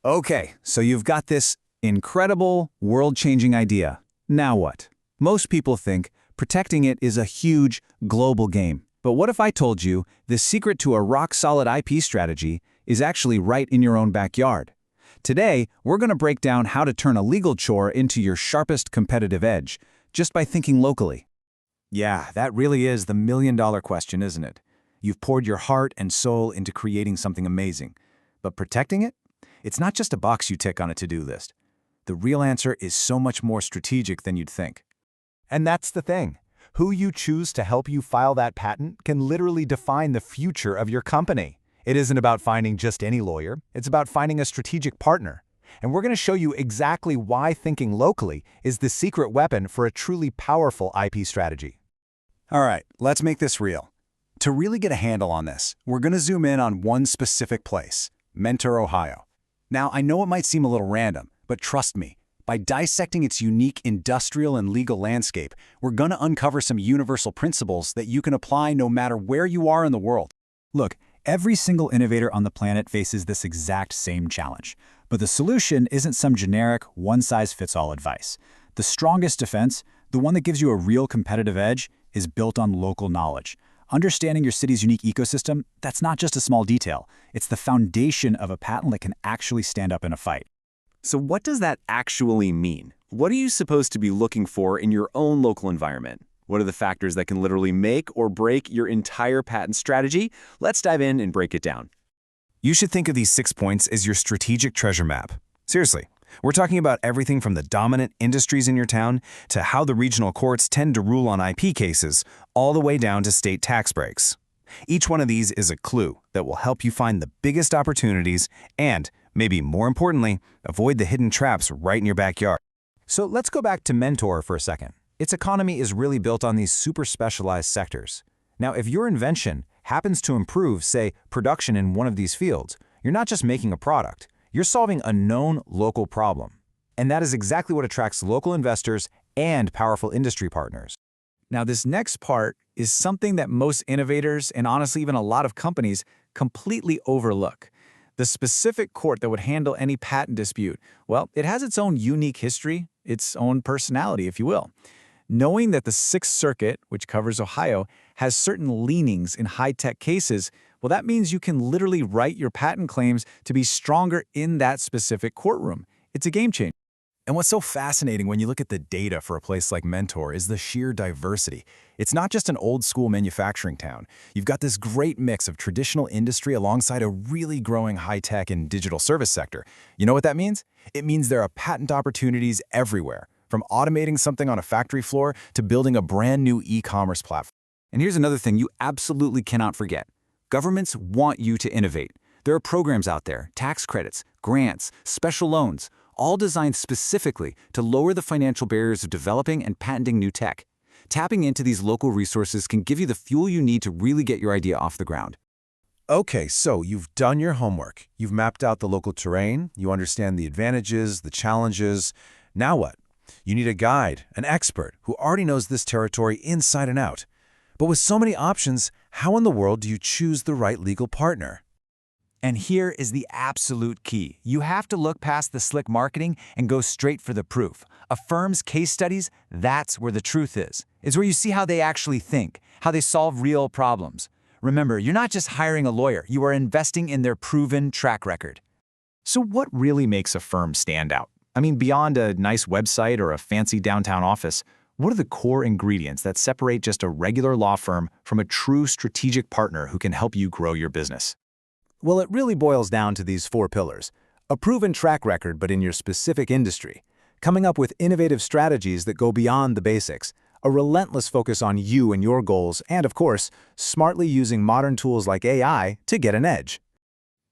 Okay, so you've got this incredible, world-changing idea. Now what? Most people think protecting it is a huge, global game. But what if I told you the secret to a rock-solid IP strategy is actually right in your own backyard? Today, we're going to break down how to turn a legal chore into your sharpest competitive edge, just by thinking locally. Yeah, that really is the million-dollar question, isn't it? You've poured your heart and soul into creating something amazing. But protecting it? It's not just a box you tick on a to-do list. The real answer is so much more strategic than you'd think. And that's the thing. Who you choose to help you file that patent can literally define the future of your company. It isn't about finding just any lawyer. It's about finding a strategic partner. And we're going to show you exactly why thinking locally is the secret weapon for a truly powerful IP strategy. All right, let's make this real. To really get a handle on this, we're going to zoom in on one specific place, Mentor, Ohio. Now, I know it might seem a little random, but trust me, by dissecting its unique industrial and legal landscape, we're going to uncover some universal principles that you can apply no matter where you are in the world. Look, every single innovator on the planet faces this exact same challenge. But the solution isn't some generic, one-size-fits-all advice. The strongest defense, the one that gives you a real competitive edge, is built on local knowledge. Understanding your city's unique ecosystem, that's not just a small detail. It's the foundation of a patent that can actually stand up in a fight. So what does that actually mean? What are you supposed to be looking for in your own local environment? What are the factors that can literally make or break your entire patent strategy? Let's dive in and break it down. You should think of these 6 points as your strategic treasure map. Seriously, we're talking about everything from the dominant industries in your town to how the regional courts tend to rule on IP cases, all the way down to state tax breaks. Each one of these is a clue that will help you find the biggest opportunities and, maybe more importantly, avoid the hidden traps right in your backyard. So let's go back to Mentor for a second. Its economy is really built on these super specialized sectors. Now, if your invention happens to improve, say, production in one of these fields, you're not just making a product, you're solving a known local problem. And that is exactly what attracts local investors and powerful industry partners. Now, this next part is something that most innovators, and honestly even a lot of companies, completely overlook. The specific court that would handle any patent dispute, well, it has its own unique history, its own personality, if you will. Knowing that the Sixth Circuit, which covers Ohio, has certain leanings in high-tech cases, well, that means you can literally write your patent claims to be stronger in that specific courtroom. It's a game changer. And what's so fascinating when you look at the data for a place like Mentor is the sheer diversity. It's not just an old-school manufacturing town. You've got this great mix of traditional industry alongside a really growing high-tech and digital service sector. You know what that means? It means there are patent opportunities everywhere, from automating something on a factory floor to building a brand new e-commerce platform. And here's another thing you absolutely cannot forget. Governments want you to innovate. There are programs out there, tax credits, grants, special loans, all designed specifically to lower the financial barriers of developing and patenting new tech. Tapping into these local resources can give you the fuel you need to really get your idea off the ground. Okay, so you've done your homework. You've mapped out the local terrain. You understand the advantages, the challenges. Now what? You need a guide, an expert who already knows this territory inside and out. But with so many options, how in the world do you choose the right legal partner? And here is the absolute key. You have to look past the slick marketing and go straight for the proof. A firm's case studies, that's where the truth is. It's where you see how they actually think, how they solve real problems. Remember, you're not just hiring a lawyer, you are investing in their proven track record. So what really makes a firm stand out? I mean, beyond a nice website or a fancy downtown office, what are the core ingredients that separate just a regular law firm from a true strategic partner who can help you grow your business? Well, it really boils down to these 4 pillars. A proven track record, but in your specific industry. Coming up with innovative strategies that go beyond the basics. A relentless focus on you and your goals, and of course, smartly using modern tools like AI to get an edge.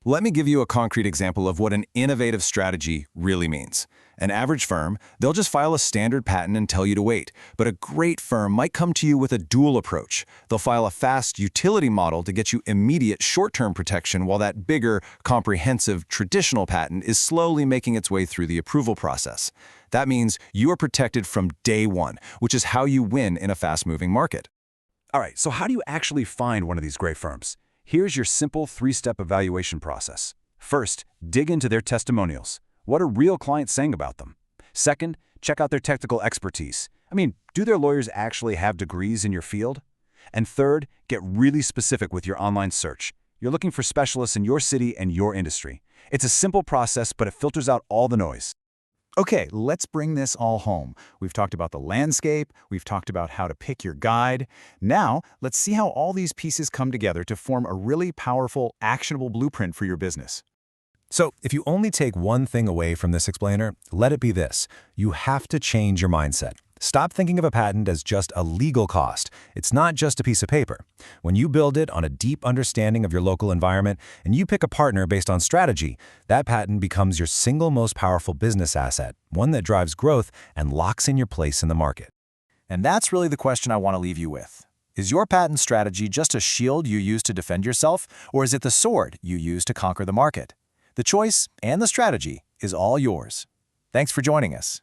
Let me give you a concrete example of what an innovative strategy really means. An average firm, they'll just file a standard patent and tell you to wait. But a great firm might come to you with a dual approach. They'll file a fast utility model to get you immediate short-term protection while that bigger, comprehensive, traditional patent is slowly making its way through the approval process. That means you are protected from day one, which is how you win in a fast-moving market. All right, so how do you actually find one of these great firms? Here's your simple 3-step evaluation process. First, dig into their testimonials. What are real clients saying about them? Second, check out their technical expertise. I mean, do their lawyers actually have degrees in your field? And third, get really specific with your online search. You're looking for specialists in your city and your industry. It's a simple process, but it filters out all the noise. Okay, let's bring this all home. We've talked about the landscape, we've talked about how to pick your guide. Now, let's see how all these pieces come together to form a really powerful, actionable blueprint for your business. So, if you only take one thing away from this explainer, let it be this. You have to change your mindset. Stop thinking of a patent as just a legal cost. It's not just a piece of paper. When you build it on a deep understanding of your local environment and you pick a partner based on strategy, that patent becomes your single most powerful business asset, one that drives growth and locks in your place in the market. And that's really the question I want to leave you with. Is your patent strategy just a shield you use to defend yourself, or is it the sword you use to conquer the market? The choice and the strategy is all yours. Thanks for joining us.